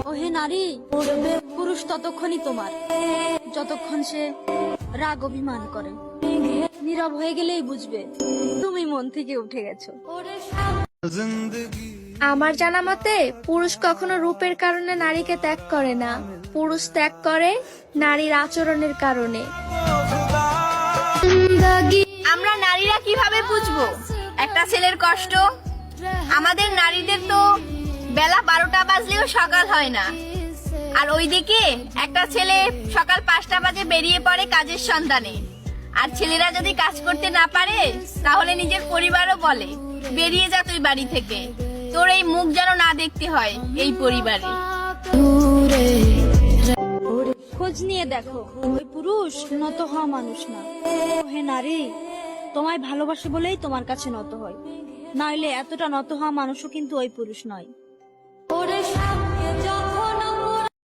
ও হে নারী, পুরুষ ততক্ষণই তোমার যতক্ষণ সে রাগ অভিমান করে। নীরব হয়ে গেলেই বুঝবে তুমি মন থেকে উঠে গেছো। আমার জানা মতে পুরুষ কখনো রূপের কারণে নারীকে ত্যাগ করে না, পুরুষ ত্যাগ করে নারীর আচরণের কারণে। আমরা নারীরা কিভাবে বুঝবো একটা ছেলের কষ্ট? আমাদের নারীদের তো বেলা 12টা বাজলেও সকাল হয় না, আর ওইদিকে একটা ছেলে সকাল 5টা বাজে বেরিয়ে পড়ে কাজের সন্ধানে। আর ছেলেরা যদি কাজ করতে না পারে তাহলে নিজের পরিবারও বলে বেরিয়ে যা তুই বাড়ি থেকে, তোর এই মুখ যেন না দেখতে হয় এই পরিবারে। খোঁজ নিয়ে দেখো, ওই পুরুষ নত হওয়া মানুষ না। ও হে নারী, তোমায় ভালোবাসে বলেই তোমার কাছে নত হয়, নইলে এতটা নত হওয়া মানুষও কিন্তু ওই পুরুষ নয়।